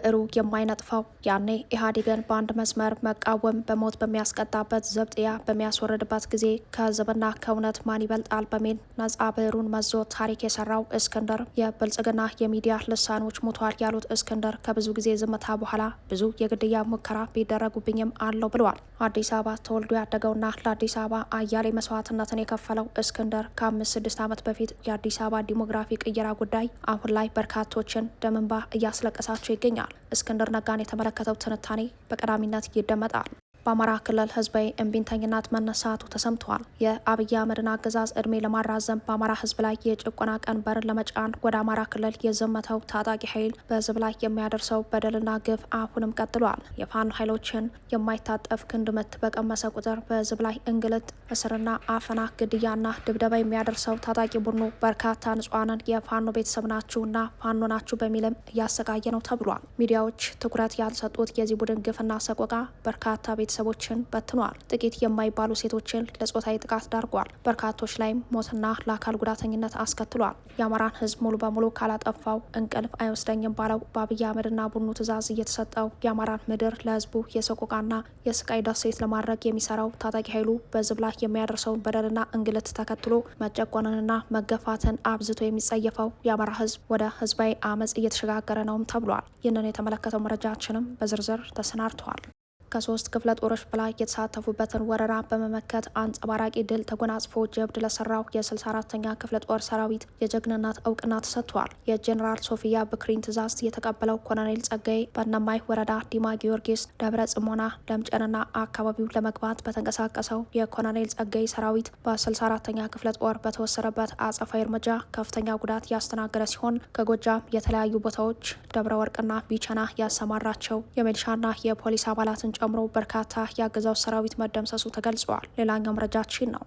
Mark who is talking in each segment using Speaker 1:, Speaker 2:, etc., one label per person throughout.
Speaker 1: ብዕሩ የማይነጥፈው ያኔ ኢህአዴግን በአንድ መስመር መቃወም በሞት በሚያስቀጣበት ዘብጥያ በሚያስወርድበት ጊዜ ከህዝብና ከእውነት ማን ይበልጣል በሚል ነጻ ብዕሩን መዞ ታሪክ የሰራው እስክንድር የብልጽግና የሚዲያ ልሳኖች ሞቷል ያሉት እስክንድር ከብዙ ጊዜ ዝምታ በኋላ ብዙ የግድያ ሙከራ ቢደረጉብኝም አለው ብለዋል። አዲስ አበባ ተወልዶ ያደገውና ለአዲስ አበባ አያሌ መስዋዕትነትን የከፈለው እስክንድር ከ5-6 ዓመት በፊት የአዲስ አበባ ዲሞግራፊ ቅየራ ጉዳይ አሁን ላይ በርካቶችን ደም እንባ እያስለቀሳቸው ይገኛል። እስክንድር ነጋን የተመለከተው ትንታኔ በቀዳሚነት ይደመጣል። በአማራ ክልል ህዝባዊ እምቢተኝነት መነሳቱ ተሰምቷል። የአብይ አህመድን አገዛዝ እድሜ ለማራዘም በአማራ ህዝብ ላይ የጭቆና ቀንበርን ለመጫን ወደ አማራ ክልል የዘመተው ታጣቂ ኃይል በህዝብ ላይ የሚያደርሰው በደልና ግፍ አሁንም ቀጥሏል። የፋኖ ኃይሎችን የማይታጠፍ ክንድ ምት በቀመሰ ቁጥር በህዝብ ላይ እንግልት፣ እስርና አፈና፣ ግድያና ድብደባ የሚያደርሰው ታጣቂ ቡድኑ በርካታ ንጹሐንን የፋኖ ቤተሰብ ናችሁና ፋኖ ናችሁ በሚልም እያሰቃየ ነው ተብሏል። ሚዲያዎች ትኩረት ያልሰጡት የዚህ ቡድን ግፍና ሰቆቃ በርካታ ቤተሰቦችን በትኗል። ጥቂት የማይባሉ ሴቶችን ለጾታዊ ጥቃት ዳርጓል። በርካቶች ላይም ሞትና ለአካል ጉዳተኝነት አስከትሏል። የአማራን ህዝብ ሙሉ በሙሉ ካላጠፋው እንቅልፍ አይወስደኝም ባለው በአብይ አህመድና ቡድኑ ትዕዛዝ እየተሰጠው የአማራን ምድር ለህዝቡ የሰቆቃና የስቃይ ደሴት ለማድረግ የሚሰራው ታጣቂ ኃይሉ በህዝብ ላይ የሚያደርሰውን በደልና እንግልት ተከትሎ መጨቆንንና መገፋትን አብዝቶ የሚጸየፈው የአማራ ህዝብ ወደ ህዝባዊ አመፅ እየተሸጋገረ ነውም ተብሏል። ይህንን የተመለከተው መረጃችንም በዝርዝር ተሰናድተዋል። ከ3 ክፍለ ጦሮች በላይ የተሳተፉበትን ወረራ በመመከት አንጸባራቂ ድል ተጎናጽፎ ጀብድ ለሰራው የ64ኛ ክፍለ ጦር ሰራዊት የጀግንነት እውቅና ተሰጥቷል። የጄኔራል ሶፊያ ብክሪን ትዕዛዝ የተቀበለው ኮሎኔል ጸጋዬ በእነማይ ወረዳ ዲማ ጊዮርጊስ፣ ደብረ ጽሞና፣ ደምጨንና አካባቢው ለመግባት በተንቀሳቀሰው የኮሎኔል ጸጋዬ ሰራዊት በ64ኛ ክፍለ ጦር በተወሰደበት አጸፋዊ እርምጃ ከፍተኛ ጉዳት ያስተናገደ ሲሆን ከጎጃም የተለያዩ ቦታዎች ደብረ ወርቅና ቢቸና ያሰማራቸው የሚሊሻና የፖሊስ አባላትን ጨምሮ በርካታ የአገዛዙ ሰራዊት መደምሰሱ ተገልጿል። ሌላኛው መረጃችን ነው።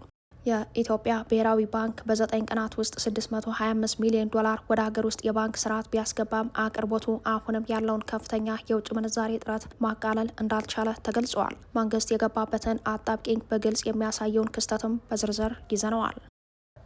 Speaker 1: የኢትዮጵያ ብሔራዊ ባንክ በ9 ቀናት ውስጥ 625 ሚሊዮን ዶላር ወደ ሀገር ውስጥ የባንክ ስርዓት ቢያስገባም አቅርቦቱ አሁንም ያለውን ከፍተኛ የውጭ ምንዛሬ እጥረት ማቃለል እንዳልቻለ ተገልጿል። መንግስት የገባበትን አጣብቂኝ በግልጽ የሚያሳየውን ክስተትም በዝርዝር ይዘነዋል።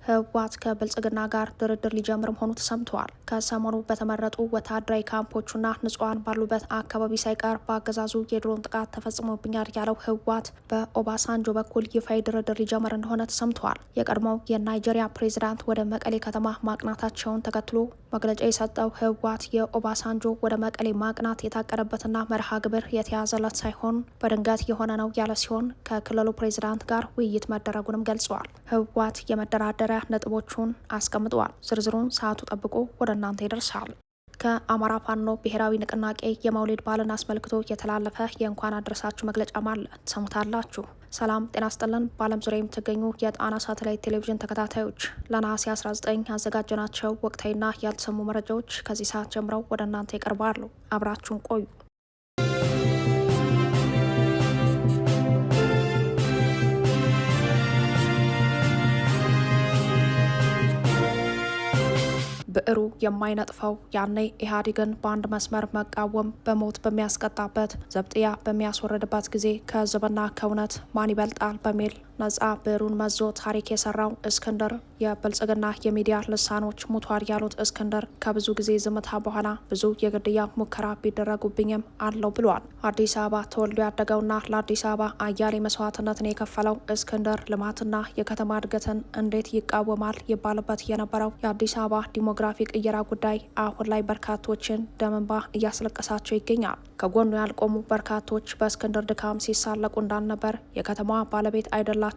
Speaker 1: ህወሓት ከብልጽግና ጋር ድርድር ሊጀምር መሆኑ ተሰምተዋል። ከሰሞኑ በተመረጡ ወታደራዊ ካምፖቹና ንጹሐን ባሉበት አካባቢ ሳይቀር በአገዛዙ የድሮን ጥቃት ተፈጽሞብኛል ያለው ህወሓት በኦባሳንጆ በኩል ይፋዊ ድርድር ሊጀምር እንደሆነ ተሰምተዋል። የቀድሞው የናይጄሪያ ፕሬዚዳንት ወደ መቀሌ ከተማ ማቅናታቸውን ተከትሎ መግለጫ የሰጠው ህወሓት የኦባሳንጆ ወደ መቀሌ ማቅናት የታቀደበትና መርሃ ግብር የተያዘለት ሳይሆን በድንገት የሆነ ነው ያለ ሲሆን ከክልሉ ፕሬዚዳንት ጋር ውይይት መደረጉንም ገልጸዋል። ህወሓት የመደራደሪያ ነጥቦቹን አስቀምጠዋል። ዝርዝሩን ሰዓቱ ጠብቆ ወደ እናንተ ይደርሳል። ከአማራ ፋኖ ብሔራዊ ንቅናቄ የመውሊድ በዓልን አስመልክቶ የተላለፈ የእንኳን አደረሳችሁ መግለጫ ማለ ትሰሙታላችሁ። ሰላም ጤና ስጥልን። በዓለም ዙሪያ የምትገኙ የጣና ሳተላይት ቴሌቪዥን ተከታታዮች ለነሐሴ 19 ያዘጋጀናቸው ወቅታዊና ያልተሰሙ መረጃዎች ከዚህ ሰዓት ጀምረው ወደ እናንተ ይቀርባሉ። አብራችሁን ቆዩ። ብዕሩ የማይነጥፈው ያኔ ኢህአዴግን በአንድ መስመር መቃወም በሞት በሚያስቀጣበት ዘብጥያ በሚያስወርድበት ጊዜ ከህዝብና ከእውነት ማን ይበልጣል በሚል ነጻ ብዕሩን መዞ ታሪክ የሰራው እስክንድር የብልጽግና የሚዲያ ልሳኖች ሞቷል ያሉት እስክንድር ከብዙ ጊዜ ዝምታ በኋላ ብዙ የግድያ ሙከራ ቢደረጉብኝም አለው ብሏል። አዲስ አበባ ተወልዶ ያደገውና ለአዲስ አበባ አያሌ መስዋዕትነትን የከፈለው እስክንድር ልማትና የከተማ እድገትን እንዴት ይቃወማል ይባልበት የነበረው የአዲስ አበባ ዲሞግራፊ ቅየራ ጉዳይ አሁን ላይ በርካቶችን ደም እንባ እያስለቀሳቸው ይገኛል። ከጎኑ ያልቆሙ በርካቶች በእስክንድር ድካም ሲሳለቁ እንዳልነበር የከተማዋ ባለቤት አይደላችሁም፣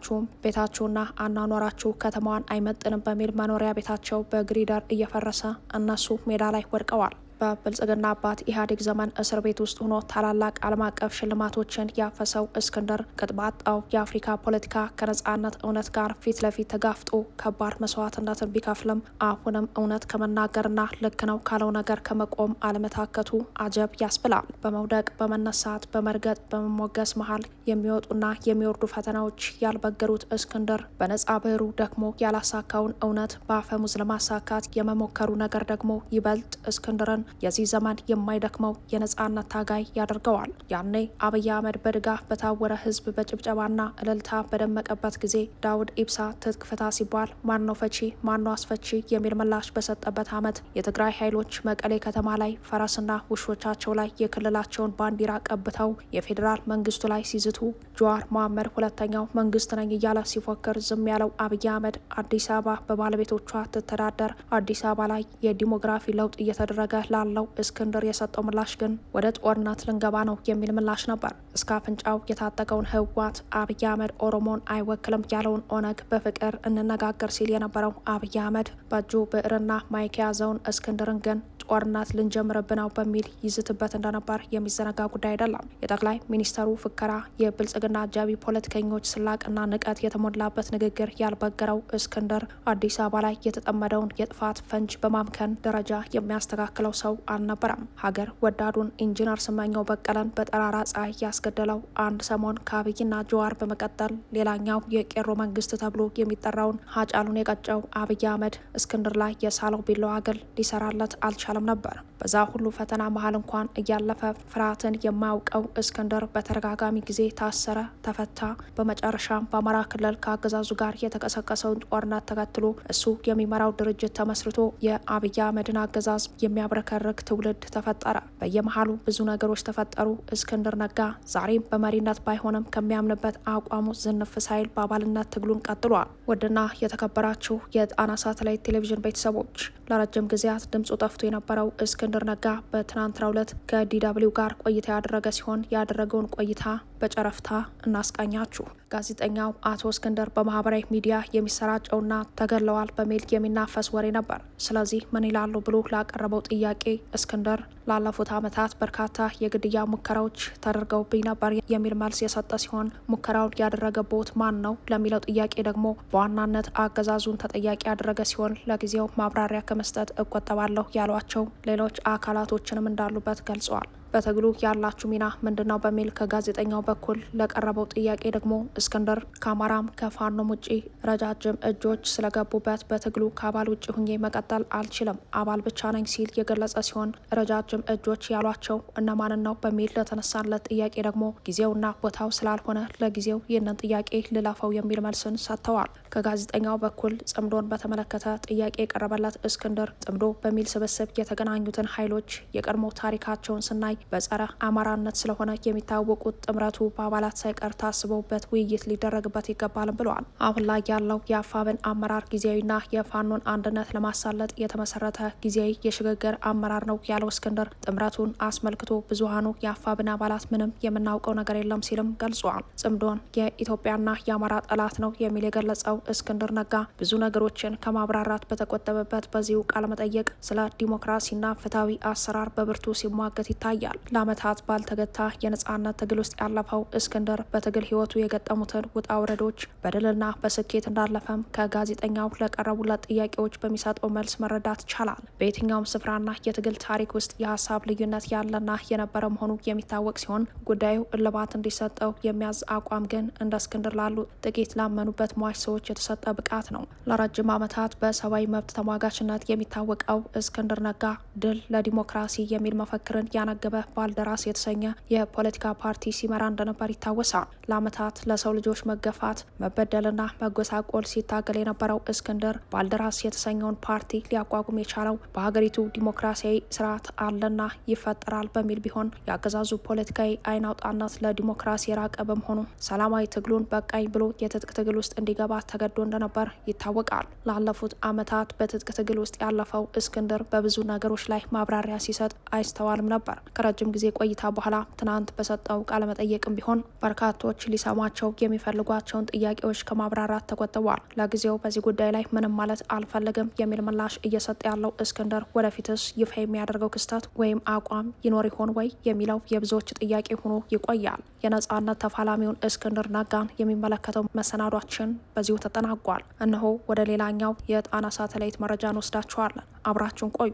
Speaker 1: ቤታችሁና አናኗራችሁ ከተማዋን አይመጥንም በሚል መኖሪያ ቤታቸው በግሪደር እየፈረሰ እነሱ ሜዳ ላይ ወድቀዋል። በብልጽግና አባት ኢህአዴግ ዘመን እስር ቤት ውስጥ ሆኖ ታላላቅ ዓለም አቀፍ ሽልማቶችን ያፈሰው እስክንድር ቅጥ ባጣው የአፍሪካ ፖለቲካ ከነጻነት እውነት ጋር ፊት ለፊት ተጋፍጦ ከባድ መስዋዕትነትን ቢከፍልም አሁንም እውነት ከመናገርና ልክ ነው ካለው ነገር ከመቆም አለመታከቱ አጀብ ያስብላል። በመውደቅ በመነሳት በመርገጥ በመሞገስ መሀል የሚወጡና የሚወርዱ ፈተናዎች ያልበገሩት እስክንድር በነጻ ብዕሩ ደግሞ ያላሳካውን እውነት በአፈሙዝ ለማሳካት የመሞከሩ ነገር ደግሞ ይበልጥ እስክንድርን የዚህ ዘመን የማይደክመው የነጻነት ታጋይ ያደርገዋል። ያኔ አብይ አህመድ በድጋፍ በታወረ ህዝብ በጭብጨባና እልልታ በደመቀበት ጊዜ ዳውድ ኢብሳ ትጥቅ ፍታ ሲባል ማነው ፈቺ ማነው አስፈቺ የሚል ምላሽ በሰጠበት ዓመት የትግራይ ኃይሎች መቀሌ ከተማ ላይ ፈረስና ውሾቻቸው ላይ የክልላቸውን ባንዲራ ቀብተው የፌዴራል መንግስቱ ላይ ሲዝቱ ጀዋር መሐመድ ሁለተኛው መንግስት ነኝ እያለ ሲፎክር ዝም ያለው አብይ አህመድ አዲስ አበባ በባለቤቶቿ ትተዳደር፣ አዲስ አበባ ላይ የዲሞግራፊ ለውጥ እየተደረገ ላለው እስክንድር የሰጠው ምላሽ ግን ወደ ጦርነት ልንገባ ነው የሚል ምላሽ ነበር። እስከ አፍንጫው የታጠቀውን ህወሓት አብይ አህመድ ኦሮሞን አይወክልም ያለውን ኦነግ በፍቅር እንነጋገር ሲል የነበረው አብይ አህመድ በእጁ ብዕርና ማይክ የያዘውን እስክንድርን ግን ጦርነት ልንጀምርብ ነው በሚል ይዝትበት እንደነበር የሚዘነጋ ጉዳይ አይደለም። የጠቅላይ ሚኒስተሩ ፍከራ፣ የብልጽግና አጃቢ ፖለቲከኞች ስላቅና ንቀት የተሞላበት ንግግር ያልበገረው እስክንድር አዲስ አበባ ላይ የተጠመደውን የጥፋት ፈንጅ በማምከን ደረጃ የሚያስተካክለው ሰው አልነበረም። ሀገር ወዳዱን ኢንጂነር ስመኘው በቀለን በጠራራ ፀሐይ ያስገደለው አንድ ሰሞን ከአብይና ጀዋር በመቀጠል ሌላኛው የቄሮ መንግስት ተብሎ የሚጠራውን ሀጫሉን የቀጨው አብይ አህመድ እስክንድር ላይ የሳለው ቢላዋ ግል ሊሰራለት አልቻለም ነበር። በዛ ሁሉ ፈተና መሀል እንኳን እያለፈ ፍርሃትን የማያውቀው እስክንድር በተደጋጋሚ ጊዜ ታሰረ፣ ተፈታ። በመጨረሻም በአማራ ክልል ከአገዛዙ ጋር የተቀሰቀሰውን ጦርነት ተከትሎ እሱ የሚመራው ድርጅት ተመስርቶ የአብይ አህመድን አገዛዝ የሚያብረከርክ ትውልድ ተፈጠረ። በየመሀሉ ብዙ ነገሮች ተፈጠሩ። እስክንድር ነጋ ዛሬም በመሪነት ባይሆንም ከሚያምንበት አቋሙ ዝንፍ ሳይል በአባልነት ትግሉን ቀጥሏል። ውድና የተከበራችሁ የጣና ሳተላይት ቴሌቪዥን ቤተሰቦች ለረጅም ጊዜያት ድምፁ ጠፍቶ የነበረው እስክንድር ነጋ በትናንትናው ዕለት ከዲደብሊው ጋር ቆይታ ያደረገ ሲሆን ያደረገውን ቆይታ በጨረፍታ እናስቃኛችሁ። ጋዜጠኛው አቶ እስክንድር በማህበራዊ ሚዲያ የሚሰራጨውና ተገለዋል በሚል የሚናፈስ ወሬ ነበር። ስለዚህ ምን ይላሉ ብሎ ላቀረበው ጥያቄ እስክንድር ላለፉት ዓመታት በርካታ የግድያ ሙከራዎች ተደርገውብኝ ነበር የሚል መልስ የሰጠ ሲሆን ሙከራውን ያደረገቦት ማን ነው ለሚለው ጥያቄ ደግሞ በዋናነት አገዛዙን ተጠያቂ ያደረገ ሲሆን ለጊዜው ማብራሪያ ከመስጠት እቆጠባለሁ ያሏቸው ሌሎች አካላቶችንም እንዳሉበት ገልጸዋል። በትግሉ ያላችሁ ሚና ምንድነው በሚል ከጋዜጠኛው በኩል ለቀረበው ጥያቄ ደግሞ እስክንድር ከአማራም ከፋኖም ውጪ ረጃጅም እጆች ስለገቡበት በትግሉ ከአባል ውጭ ሁኜ መቀጠል አልችልም፣ አባል ብቻ ነኝ ሲል የገለጸ ሲሆን ረጃጅም እጆች ያሏቸው እነማንን ነው በሚል ለተነሳለት ጥያቄ ደግሞ ጊዜውና ቦታው ስላልሆነ ለጊዜው ይህንን ጥያቄ ልለፈው የሚል መልስን ሰጥተዋል። ከጋዜጠኛው በኩል ጽምዶን በተመለከተ ጥያቄ የቀረበለት እስክንድር ጽምዶ በሚል ስብስብ የተገናኙትን ኃይሎች የቀድሞ ታሪካቸውን ስናይ በጸረ አማራነት ስለሆነ የሚታወቁት ጥምረቱ በአባላት ሳይቀር ታስበውበት ውይይት ሊደረግበት ይገባልም ብለዋል። አሁን ላይ ያለው የአፋብን አመራር ጊዜያዊና የፋኖን አንድነት ለማሳለጥ የተመሰረተ ጊዜያዊ የሽግግር አመራር ነው ያለው እስክንድር ጥምረቱን አስመልክቶ ብዙሃኑ የአፋብን አባላት ምንም የምናውቀው ነገር የለም ሲልም ገልጿል። ጽምዶን የኢትዮጵያና የአማራ ጠላት ነው የሚል የገለጸው እስክንድር ነጋ ብዙ ነገሮችን ከማብራራት በተቆጠበበት በዚሁ ቃለመጠየቅ ስለ ዲሞክራሲና ፍትሐዊ አሰራር በብርቱ ሲሟገት ይታያል። ለዓመታት ባልተገታ የነጻነት ትግል ውስጥ ያለፈው እስክንድር በትግል ህይወቱ የገጠሙትን ውጣ ውረዶች በድልና በስኬት እንዳለፈም ከጋዜጠኛው ለቀረቡለት ጥያቄዎች በሚሰጠው መልስ መረዳት ይቻላል። በየትኛውም ስፍራና የትግል ታሪክ ውስጥ የሀሳብ ልዩነት ያለና የነበረ መሆኑ የሚታወቅ ሲሆን ጉዳዩ እልባት እንዲሰጠው የሚያዝ አቋም ግን እንደ እስክንድር ላሉ ጥቂት ላመኑበት ሟች ሰዎች የተሰጠ ብቃት ነው። ለረጅም ዓመታት በሰብአዊ መብት ተሟጋችነት የሚታወቀው እስክንድር ነጋ ድል ለዲሞክራሲ የሚል መፈክርን ያነገበ ባልደራስ የተሰኘ የፖለቲካ ፓርቲ ሲመራ እንደነበር ይታወሳል። ለዓመታት ለሰው ልጆች መገፋት፣ መበደልና መጎሳቆል ሲታገል የነበረው እስክንድር ባልደራስ የተሰኘውን ፓርቲ ሊያቋቁም የቻለው በሀገሪቱ ዲሞክራሲያዊ ስርዓት አለና ይፈጠራል በሚል ቢሆን የአገዛዙ ፖለቲካዊ አይን አውጣነት ለዲሞክራሲ የራቀ በመሆኑ ሰላማዊ ትግሉን በቃኝ ብሎ የትጥቅ ትግል ውስጥ እንዲገባ ተገዶ እንደነበር ይታወቃል። ላለፉት ዓመታት በትጥቅ ትግል ውስጥ ያለፈው እስክንድር በብዙ ነገሮች ላይ ማብራሪያ ሲሰጥ አይስተዋልም ነበር። ከረጅም ጊዜ ቆይታ በኋላ ትናንት በሰጠው ቃለመጠየቅም ቢሆን በርካቶች ሊሰሟቸው የሚፈልጓቸውን ጥያቄዎች ከማብራራት ተቆጥበዋል። ለጊዜው በዚህ ጉዳይ ላይ ምንም ማለት አልፈለግም የሚል ምላሽ እየሰጠ ያለው እስክንድር ወደፊትስ ይፋ የሚያደርገው ክስተት ወይም አቋም ይኖር ይሆን ወይ የሚለው የብዙዎች ጥያቄ ሆኖ ይቆያል። የነጻነት ተፋላሚውን እስክንድር ነጋን የሚመለከተው መሰናዷችን በዚሁ ተጠናቋል። እነሆ ወደ ሌላኛው የጣና ሳተላይት መረጃ እንወስዳችኋለን። አብራችሁን ቆዩ።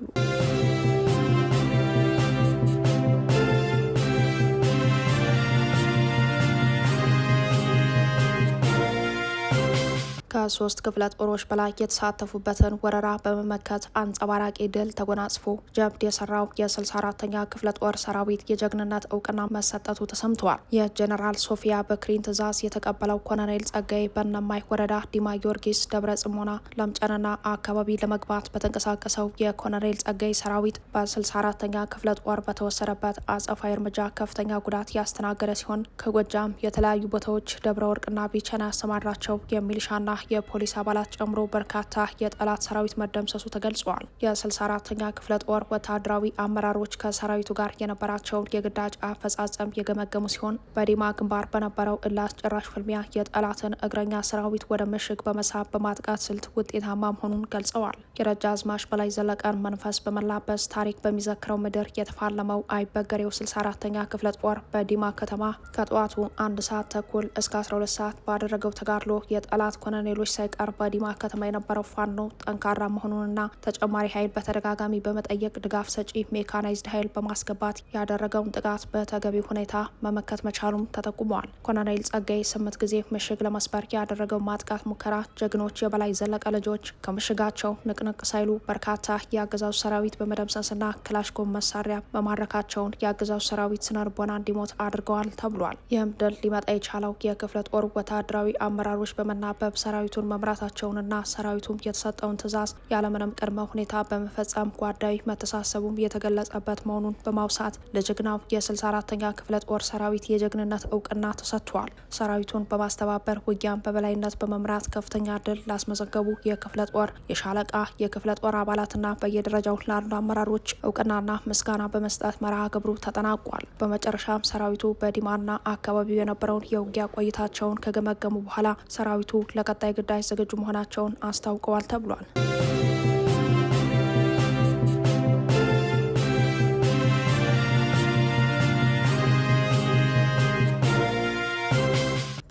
Speaker 1: ከ3 ክፍለ ጦሮች በላይ የተሳተፉበትን ወረራ በመመከት አንጸባራቂ ድል ተጎናጽፎ ጀብድ የሰራው የ64ኛ ክፍለ ጦር ሰራዊት የጀግንነት እውቅና መሰጠቱ ተሰምተዋል። የጀኔራል ሶፊያ በክሪን ትዕዛዝ የተቀበለው ኮሎኔል ጸጋይ በነማይ ወረዳ ዲማ ጊዮርጊስ ደብረ ጽሞና ለምጨንና አካባቢ ለመግባት በተንቀሳቀሰው የኮሎኔል ጸጋይ ሰራዊት በ64ኛ ክፍለ ጦር በተወሰደበት አጸፋዊ እርምጃ ከፍተኛ ጉዳት ያስተናገደ ሲሆን ከጎጃም የተለያዩ ቦታዎች ደብረ ወርቅና ቢቸና ያሰማራቸው የሚሊሻና የፖሊስ አባላት ጨምሮ በርካታ የጠላት ሰራዊት መደምሰሱ ተገልጿል። የ64ኛ ክፍለ ጦር ወታደራዊ አመራሮች ከሰራዊቱ ጋር የነበራቸውን የግዳጅ አፈጻጸም የገመገሙ ሲሆን በዲማ ግንባር በነበረው እልህ ጭራሽ ፍልሚያ የጠላትን እግረኛ ሰራዊት ወደ ምሽግ በመሳብ በማጥቃት ስልት ውጤታማ መሆኑን ገልጸዋል። የደጃዝማች በላይ ዘለቀን መንፈስ በመላበስ ታሪክ በሚዘክረው ምድር የተፋለመው አይበገሬው 64ኛ ክፍለ ጦር በዲማ ከተማ ከጠዋቱ 1 ሰዓት ተኩል እስከ 12 ሰዓት ባደረገው ተጋድሎ የጠላት ኮሎኔሎች ሳይቀር በዲማ ከተማ የነበረው ፋኖ ጠንካራ መሆኑንና ተጨማሪ ኃይል በተደጋጋሚ በመጠየቅ ድጋፍ ሰጪ ሜካናይዝድ ኃይል በማስገባት ያደረገውን ጥቃት በተገቢው ሁኔታ መመከት መቻሉም ተጠቁመዋል። ኮሎኔል ጸጋይ 8 ጊዜ ምሽግ ለመስበር ያደረገው ማጥቃት ሙከራ ጀግኖች የበላይ ዘለቀ ልጆች ከምሽጋቸው ንቅንቅ ሳይሉ በርካታ የአገዛዙ ሰራዊት በመደምሰስና ክላሽንኮቭ መሳሪያ መማረካቸውን የአገዛዙ ሰራዊት ስነልቦና እንዲሞት አድርገዋል ተብሏል። ይህም ድል ሊመጣ የቻለው የክፍለ ጦር ወታደራዊ አመራሮች በመናበብ ሰራዊቱን መምራታቸውንና ሰራዊቱም የተሰጠውን ትዕዛዝ ያለምንም ቅድመ ሁኔታ በመፈጸም ጓዳዊ መተሳሰቡም የተገለጸበት መሆኑን በማውሳት ለጀግናው የ64ኛ ክፍለ ጦር ሰራዊት የጀግንነት እውቅና ተሰጥቷል። ሰራዊቱን በማስተባበር ውጊያን በበላይነት በመምራት ከፍተኛ ድል ላስመዘገቡ የክፍለ ጦር የሻለቃ የክፍለ ጦር አባላትና በየደረጃው ላሉ አመራሮች እውቅናና ምስጋና በመስጠት መርሃ ግብሩ ተጠናቋል። በመጨረሻም ሰራዊቱ በዲማና አካባቢው የነበረውን የውጊያ ቆይታቸውን ከገመገሙ በኋላ ሰራዊቱ ለቀጣይ ግዳጅ ዝግጁ መሆናቸውን አስታውቀዋል ተብሏል።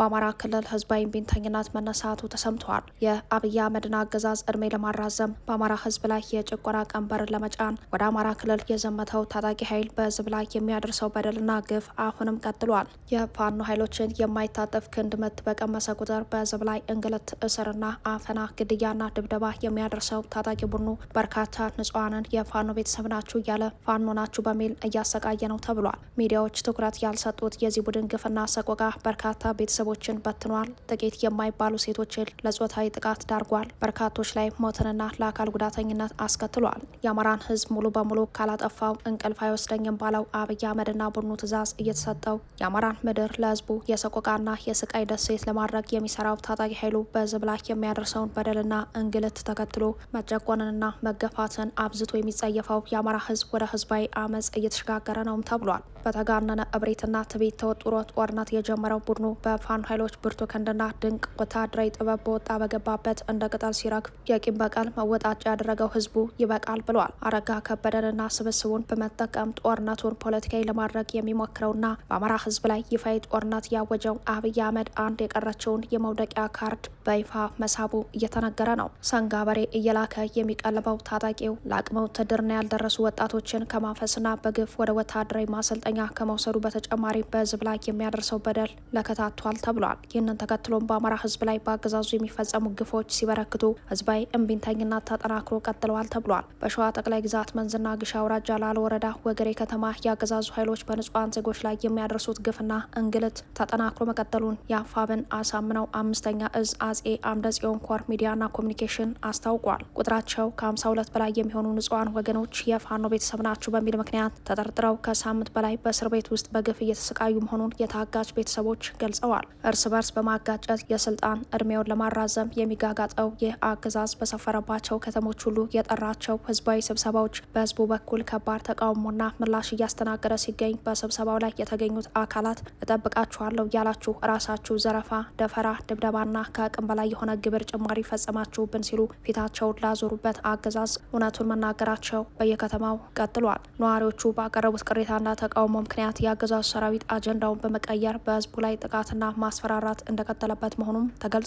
Speaker 1: በአማራ ክልል ህዝባዊ እምቢተኝነት መነሳቱ ተሰምተዋል። የአብይ አህመድን አገዛዝ እድሜ ለማራዘም በአማራ ህዝብ ላይ የጭቆና ቀንበርን ለመጫን ወደ አማራ ክልል የዘመተው ታጣቂ ኃይል በህዝብ ላይ የሚያደርሰው በደልና ግፍ አሁንም ቀጥሏል። የፋኖ ኃይሎችን የማይታጠፍ ክንድ ምት በቀመሰ ቁጥር በህዝብ ላይ እንግልት፣ እስርና አፈና፣ ግድያና ድብደባ የሚያደርሰው ታጣቂ ቡድኑ በርካታ ንጹሐንን የፋኖ ቤተሰብ ናችሁ እያለ ፋኖ ናችሁ በሚል እያሰቃየ ነው ተብሏል። ሚዲያዎች ትኩረት ያልሰጡት የዚህ ቡድን ግፍና ሰቆቃ በርካታ ቤተሰቦችን በትኗል። ጥቂት የማይባሉ ሴቶችን ለጾታዊ ጥቃት ዳርጓል። በርካቶች ላይ ሞትንና ለአካል ጉዳተኝነት አስከትሏል። የአማራን ህዝብ ሙሉ በሙሉ ካላጠፋው እንቅልፍ አይወስደኝም ባለው አብይ አህመድና ቡድኑ ትዕዛዝ እየተሰጠው የአማራን ምድር ለህዝቡ የሰቆቃና የስቃይ ደሴት ለማድረግ የሚሰራው ታጣቂ ኃይሉ በህዝብ ላይ የሚያደርሰውን በደልና እንግልት ተከትሎ መጨቆንንና መገፋትን አብዝቶ የሚጸየፈው የአማራ ህዝብ ወደ ህዝባዊ አመፅ እየተሸጋገረ ነውም ተብሏል። በተጋነነ እብሪትና ትዕቢት ተወጥሮ ጦርነት የጀመረው ቡድኑ በፋኖ ኃይሎች ብርቱ ክንድና ድንቅ ወታደራዊ ጥበብ በወጣ በገባበት እንደ ቅጠል ሲረግፍ የቂም በቀል መወጣጫ ያደረገው ህዝቡ ይበቃል ብሏል። አረጋ ከበደንና ስብስቡን በመጠቀም ጦርነቱን ፖለቲካዊ ለማድረግ የሚሞክረውና በአማራ ህዝብ ላይ ይፋዊ ጦርነት ያወጀው አብይ አህመድ አንድ የቀረችውን የመውደቂያ ካርድ በይፋ መሳቡ እየተነገረ ነው። ሰንጋ በሬ እየላከ የሚቀልበው ታጣቂው ለአቅመ ውትድርና ያልደረሱ ወጣቶችን ከማፈስና በግፍ ወደ ወታደራዊ ማሰልጠኛ ከመውሰዱ በተጨማሪ በህዝብ ላይ የሚያደርሰው በደል ለከታቷል ተብሏል። ይህንን ተከትሎም በአማራ ህዝብ ላይ በአገዛዙ የሚፈጸሙ ግፎች ሲበረክቱ ህዝባዊ እምቢተኝነት ተጠናክሮ ቀጥለዋል ተብሏል። በሸዋ ጠቅላይ ግዛት መንዝና ግሻ አውራጃ ላለ ወረዳ ወገሬ ከተማ የአገዛዙ ኃይሎች በንጹሐን ዜጎች ላይ የሚያደርሱት ግፍና እንግልት ተጠናክሮ መቀጠሉን የአፋብን አሳምነው 5ኛ እዝ አጼ አምደ ጽዮን ኮር ሚዲያና ኮሚኒኬሽን አስታውቋል። ቁጥራቸው ከ52 በላይ የሚሆኑ ንጹሐን ወገኖች የፋኖ ቤተሰብ ናችሁ በሚል ምክንያት ተጠርጥረው ከሳምንት በላይ በእስር ቤት ውስጥ በግፍ እየተሰቃዩ መሆኑን የታጋች ቤተሰቦች ገልጸዋል። እርስ በርስ በማጋጨት የስልጣን እድሜውን ለማራዘም የሚጋጋጠው ይህ አገዛዝ በሰፈረባቸው ከተሞች ሁሉ የጠራቸው ህዝባዊ ስብሰባዎች በህዝቡ በኩል ከባድ ተቃውሞና ምላሽ እያስተናገደ ሲገኝ በስብሰባው ላይ የተገኙት አካላት እጠብቃችኋለሁ ያላችሁ ራሳችሁ ዘረፋ፣ ደፈራ፣ ድብደባና ከአቅም በላይ የሆነ ግብር ጭማሪ ፈጸማችሁብን ሲሉ ፊታቸውን ላዞሩበት አገዛዝ እውነቱን መናገራቸው በየከተማው ቀጥሏል። ነዋሪዎቹ ባቀረቡት ቅሬታና ተቃውሞ ምክንያት የአገዛዙ ሰራዊት አጀንዳውን በመቀየር በህዝቡ ላይ ጥቃትና ማስፈራራት እንደቀጠለበት መሆኑም ተገልጿል።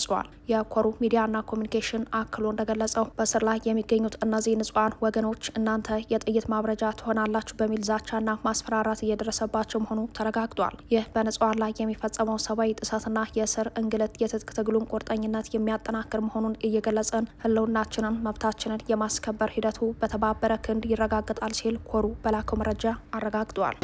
Speaker 1: የኮሩ ሚዲያና ኮሚኒኬሽን አክሎ እንደገለጸው በስር ላይ የሚገኙት እነዚህ ንጹሐን ወገኖች እናንተ የጥይት ማብረጃ ትሆናላችሁ በሚል ዛቻና ማስፈራራት እየደረሰባቸው መሆኑ ተረጋግጧል። ይህ በንጹሐን ላይ የሚፈጸመው ሰብአዊ ጥሰትና የእስር እንግልት የትጥቅ ትግሉን ቁርጠኝነት የሚያጠናክር መሆኑን እየገለጸን ህልውናችንን መብታችንን የማስከበር ሂደቱ በተባበረ ክንድ ይረጋገጣል ሲል ኮሩ በላከው መረጃ አረጋግጧል።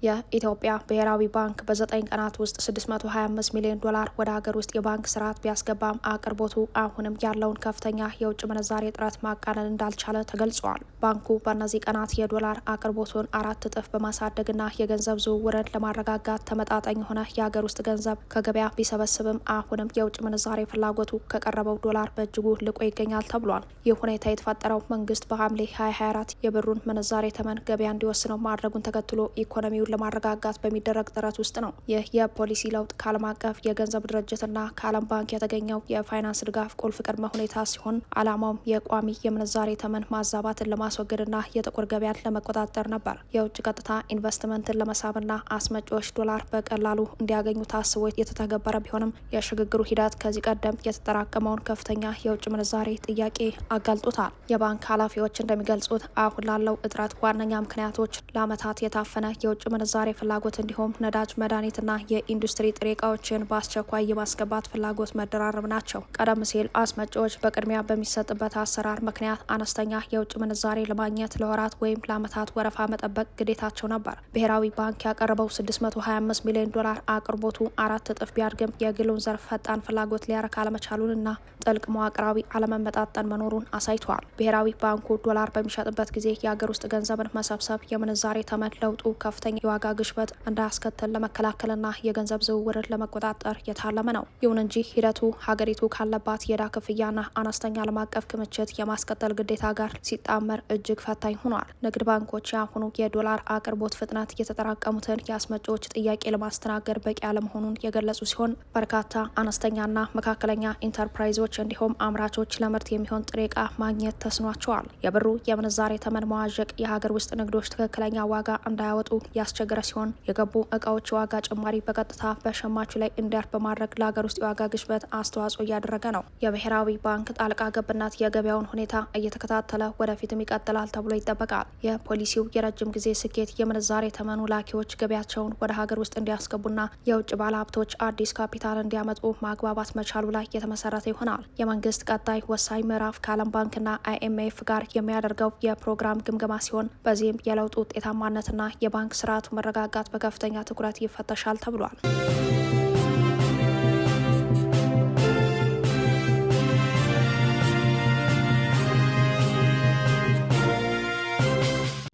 Speaker 1: የኢትዮጵያ ብሔራዊ ባንክ በ9 ቀናት ውስጥ 625 ሚሊዮን ዶላር ወደ ሀገር ውስጥ የባንክ ስርዓት ቢያስገባም አቅርቦቱ አሁንም ያለውን ከፍተኛ የውጭ ምንዛሬ እጥረት ማቃለል እንዳልቻለ ተገልጿል። ባንኩ በእነዚህ ቀናት የዶላር አቅርቦቱን 4 እጥፍ በማሳደግና የገንዘብ ዝውውርን ለማረጋጋት ተመጣጣኝ የሆነ የሀገር ውስጥ ገንዘብ ከገበያ ቢሰበስብም አሁንም የውጭ ምንዛሬ ፍላጎቱ ከቀረበው ዶላር በእጅጉ ልቆ ይገኛል ተብሏል። ይህ ሁኔታ የተፈጠረው መንግስት በሐምሌ 2024 የብሩን ምንዛሬ ተመን ገበያ እንዲወስነው ማድረጉን ተከትሎ ኢኮኖሚውን ለማረጋጋት በሚደረግ ጥረት ውስጥ ነው። ይህ የፖሊሲ ለውጥ ከዓለም አቀፍ የገንዘብ ድርጅትና ከዓለም ባንክ የተገኘው የፋይናንስ ድጋፍ ቁልፍ ቅድመ ሁኔታ ሲሆን ዓላማውም የቋሚ የምንዛሬ ተመን ማዛባትን ለማስወገድና የጥቁር ገበያን ለመቆጣጠር ነበር። የውጭ ቀጥታ ኢንቨስትመንትን ለመሳብና አስመጪዎች ዶላር በቀላሉ እንዲያገኙ ታስቦ የተተገበረ ቢሆንም የሽግግሩ ሂደት ከዚህ ቀደም የተጠራቀመውን ከፍተኛ የውጭ ምንዛሬ ጥያቄ አጋልጦታል። የባንክ ኃላፊዎች እንደሚገልጹት አሁን ላለው እጥረት ዋነኛ ምክንያቶች ለዓመታት የታፈነ የውጭ ምንዛሬ ፍላጎት እንዲሁም ነዳጅ፣ መድኃኒትና የኢንዱስትሪ ጥሬ እቃዎችን በአስቸኳይ የማስገባት ፍላጎት መደራረብ ናቸው። ቀደም ሲል አስመጪዎች በቅድሚያ በሚሰጥበት አሰራር ምክንያት አነስተኛ የውጭ ምንዛሬ ለማግኘት ለወራት ወይም ለዓመታት ወረፋ መጠበቅ ግዴታቸው ነበር። ብሔራዊ ባንክ ያቀረበው 625 ሚሊዮን ዶላር አቅርቦቱ 4 እጥፍ ቢያድግም የግሉን ዘርፍ ፈጣን ፍላጎት ሊያረካ አለመቻሉንና ጥልቅ መዋቅራዊ አለመመጣጠን መኖሩን አሳይተዋል። ብሔራዊ ባንኩ ዶላር በሚሸጥበት ጊዜ የሀገር ውስጥ ገንዘብን መሰብሰብ የምንዛሬ ተመን ለውጡ ከፍተኛ የዋጋ ግሽበት እንዳያስከትል ለመከላከልና የገንዘብ ዝውውርን ለመቆጣጠር የታለመ ነው። ይሁን እንጂ ሂደቱ ሀገሪቱ ካለባት የዕዳ ክፍያና አነስተኛ ዓለም አቀፍ ክምችት የማስቀጠል ግዴታ ጋር ሲጣመር እጅግ ፈታኝ ሆኗል። ንግድ ባንኮች የአሁኑ የዶላር አቅርቦት ፍጥነት የተጠራቀሙትን የአስመጪዎች ጥያቄ ለማስተናገድ በቂ አለመሆኑን የገለጹ ሲሆን በርካታ አነስተኛና መካከለኛ ኢንተርፕራይዞች እንዲሁም አምራቾች ለምርት የሚሆን ጥሬ ዕቃ ማግኘት ተስኗቸዋል። የብሩ የምንዛሬ ተመን መዋዠቅ የሀገር ውስጥ ንግዶች ትክክለኛ ዋጋ እንዳያወጡ ያስቸገረ ሲሆን የገቡ እቃዎች ዋጋ ጭማሪ በቀጥታ በሸማቹ ላይ እንዲያርፍ በማድረግ ለሀገር ውስጥ የዋጋ ግሽበት አስተዋጽኦ እያደረገ ነው። የብሔራዊ ባንክ ጣልቃ ገብነት የገበያውን ሁኔታ እየተከታተለ ወደፊትም ይቀጥላል ተብሎ ይጠበቃል። የፖሊሲው የረጅም ጊዜ ስኬት የምንዛሬ ተመኑ ላኪዎች ገበያቸውን ወደ ሀገር ውስጥ እንዲያስገቡና የውጭ ባለሀብቶች አዲስ ካፒታል እንዲያመጡ ማግባባት መቻሉ ላይ የተመሰረተ ይሆናል። የመንግስት ቀጣይ ወሳኝ ምዕራፍ ከዓለም ባንክና IMF ጋር የሚያደርገው የፕሮግራም ግምገማ ሲሆን በዚህም የለውጡ ውጤታማነትና የባንክ ስርዓቱ መረጋጋት በከፍተኛ ትኩረት ይፈተሻል ተብሏል።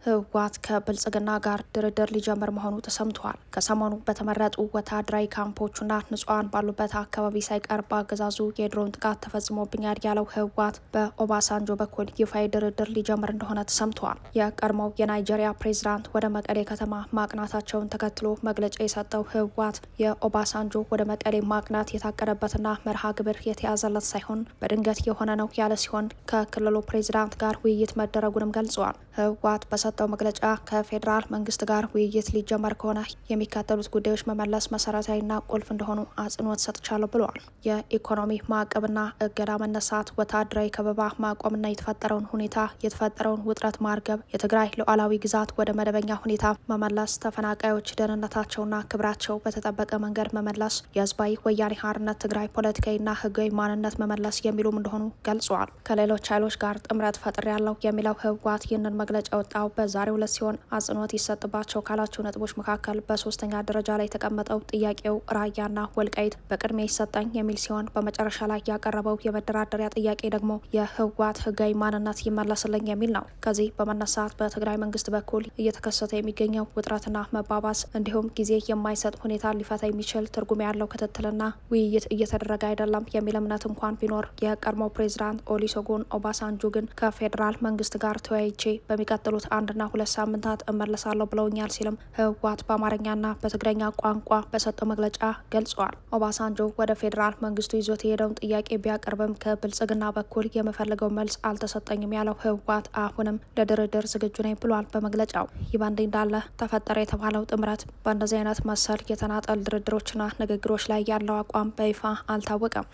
Speaker 1: ህወሓት ከብልጽግና ጋር ድርድር ሊጀምር መሆኑ ተሰምቷል። ከሰሞኑ በተመረጡ ወታደራዊ ካምፖችና ንጹሐን ባሉበት አካባቢ ሳይቀር በአገዛዙ የድሮን ጥቃት ተፈጽሞብኛል ያለው ህወሓት በኦባሳንጆ በኩል ይፋዊ ድርድር ሊጀምር እንደሆነ ተሰምቷል። የቀድሞው የናይጄሪያ ፕሬዝዳንት ወደ መቀሌ ከተማ ማቅናታቸውን ተከትሎ መግለጫ የሰጠው ህወሓት የኦባሳንጆ ወደ መቀሌ ማቅናት የታቀደበትና መርሃ ግብር የተያዘለት ሳይሆን በድንገት የሆነ ነው ያለ ሲሆን ከክልሉ ፕሬዝዳንት ጋር ውይይት መደረጉንም ገልጸዋል። ህወሓት በሰጠው መግለጫ ከፌዴራል መንግስት ጋር ውይይት ሊጀመር ከሆነ የሚከተሉት ጉዳዮች መመለስ መሰረታዊና ቁልፍ እንደሆኑ አጽንኦት ሰጥቻለሁ ብለዋል። የኢኮኖሚ ማዕቀብና እገዳ መነሳት፣ ወታደራዊ ከበባ ማቆምና የተፈጠረውን ውጥረት ማርገብ፣ የትግራይ ሉዓላዊ ግዛት ወደ መደበኛ ሁኔታ መመለስ፣ ተፈናቃዮች ደህንነታቸውና ክብራቸው በተጠበቀ መንገድ መመለስ፣ የህዝባዊ ወያኔ ሓርነት ትግራይ ፖለቲካዊና ህጋዊ ማንነት መመለስ የሚሉም እንደሆኑ ገልጸዋል። ከሌሎች ኃይሎች ጋር ጥምረት ፈጥር ያለው የሚለው ህወሓት ይህንን መግለጫ ወጣው በዛሬው ዕለት ሲሆን አጽንኦት ይሰጥባቸው ካላቸው ነጥቦች መካከል በሶስተኛ ደረጃ ላይ የተቀመጠው ጥያቄው ራያና ወልቃይት በቅድሚያ ይሰጠኝ የሚል ሲሆን በመጨረሻ ላይ ያቀረበው የመደራደሪያ ጥያቄ ደግሞ የህወሓት ህጋዊ ማንነት ይመለስልኝ የሚል ነው። ከዚህ በመነሳት በትግራይ መንግስት በኩል እየተከሰተ የሚገኘው ውጥረትና መባባስ እንዲሁም ጊዜ የማይሰጥ ሁኔታ ሊፈታ የሚችል ትርጉም ያለው ክትትልና ውይይት እየተደረገ አይደለም የሚል እምነት እንኳን ቢኖር የቀድሞው ፕሬዝዳንት ኦሉሴጉን ኦባሳንጆ ግን ከፌዴራል መንግስት ጋር ተወያይቼ በሚቀጥሉት 1 እና 2 በ2 ሳምንታት እመለሳለሁ ብለውኛል ሲልም ህወሓት በአማርኛና በትግረኛ ቋንቋ በሰጠው መግለጫ ገልጿል። ኦባሳንጆ ወደ ፌዴራል መንግስቱ ይዞት የሄደውን ጥያቄ ቢያቀርብም ከብልጽግና በኩል የምፈልገው መልስ አልተሰጠኝም ያለው ህወሓት አሁንም ለድርድር ዝግጁ ነኝ ብሏል በመግለጫው። ይህ በእንዲህ እንዳለ ተፈጠረ የተባለው ጥምረት በእንደዚህ አይነት መሰል የተናጠል ድርድሮችና ንግግሮች ላይ ያለው አቋም በይፋ አልታወቀም።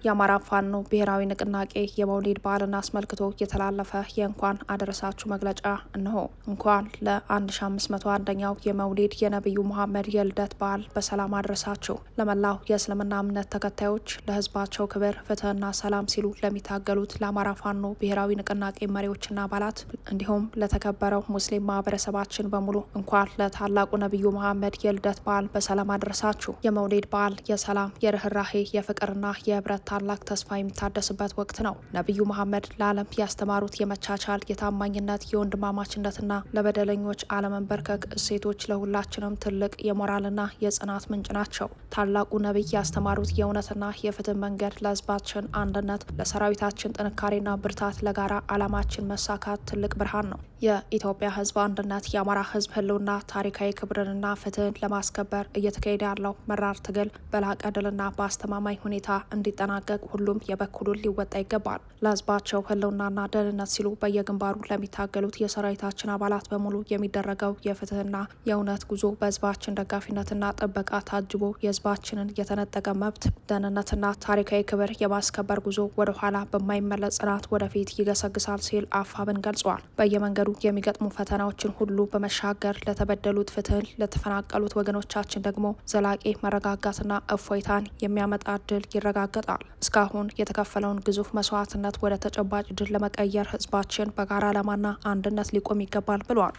Speaker 1: የአማራ ፋኖ ብሔራዊ ንቅናቄ የመውሊድ በዓልን አስመልክቶ የተላለፈ የእንኳን አደረሳችሁ መግለጫ እንሆ። እንኳን ለ1501ኛው የመውሊድ የነቢዩ መሐመድ የልደት በዓል በሰላም አደረሳችሁ። ለመላው የእስልምና እምነት ተከታዮች ለህዝባቸው ክብር፣ ፍትህና ሰላም ሲሉ ለሚታገሉት ለአማራ ፋኖ ብሔራዊ ንቅናቄ መሪዎችና አባላት እንዲሁም ለተከበረው ሙስሊም ማህበረሰባችን በሙሉ እንኳን ለታላቁ ነቢዩ መሐመድ የልደት በዓል በሰላም አደረሳችሁ። የመውሊድ በዓል የሰላም፣ የርህራሄ፣ የፍቅርና የህብረት ታላቅ ተስፋ የሚታደስበት ወቅት ነው። ነቢዩ መሐመድ ለዓለም ያስተማሩት የመቻቻል፣ የታማኝነት፣ የወንድማማችነትና ለበደለኞች አለመንበርከክ እሴቶች ለሁላችንም ትልቅ የሞራልና የጽናት ምንጭ ናቸው። ታላቁ ነቢይ ያስተማሩት የእውነትና የፍትህ መንገድ ለህዝባችን አንድነት፣ ለሰራዊታችን ጥንካሬና ብርታት፣ ለጋራ ዓላማችን መሳካት ትልቅ ብርሃን ነው። የኢትዮጵያ ህዝብ አንድነት፣ የአማራ ህዝብ ህልውና፣ ታሪካዊ ክብርንና ፍትህን ለማስከበር እየተካሄደ ያለው መራር ትግል በላቀ ድልና በአስተማማኝ ሁኔታ እንዲጠናቀቅ ሁሉም የበኩሉን ሊወጣ ይገባል። ለህዝባቸው ህልውናና ደህንነት ሲሉ በየግንባሩ ለሚታገሉት የሰራዊታችን አባላት በሙሉ የሚደረገው የፍትህና የእውነት ጉዞ በህዝባችን ደጋፊነትና ጥበቃ ታጅቦ የህዝባችንን የተነጠቀ መብት፣ ደህንነትና ታሪካዊ ክብር የማስከበር ጉዞ ወደ ኋላ በማይመለስ ጽናት ወደፊት ይገሰግሳል ሲል አፋብን ገልጿል። በየመንገዱ የሚገጥሙ ፈተናዎችን ሁሉ በመሻገር ለተበደሉት ፍትህን፣ ለተፈናቀሉት ወገኖቻችን ደግሞ ዘላቂ መረጋጋትና እፎይታን የሚያመጣ ድል ይረጋገጣል። እስካሁን የተከፈለውን ግዙፍ መስዋዕትነት ወደ ተጨባጭ ድል ለመቀየር ህዝባችን በጋራ ዓላማና አንድነት ሊቆም ይገባል ብሏል።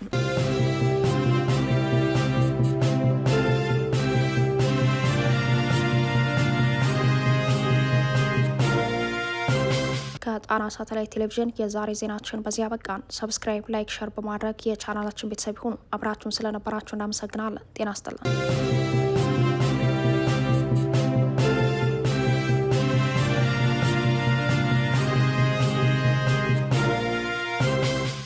Speaker 1: ከጣና ሳተላይት ቴሌቪዥን የዛሬ ዜናችን በዚህ ያበቃን። ሰብስክራይብ፣ ላይክ፣ ሸር በማድረግ የቻናላችን ቤተሰብ ይሁኑ። አብራችሁን ስለነበራችሁ እናመሰግናለን። ጤና ይስጥልን።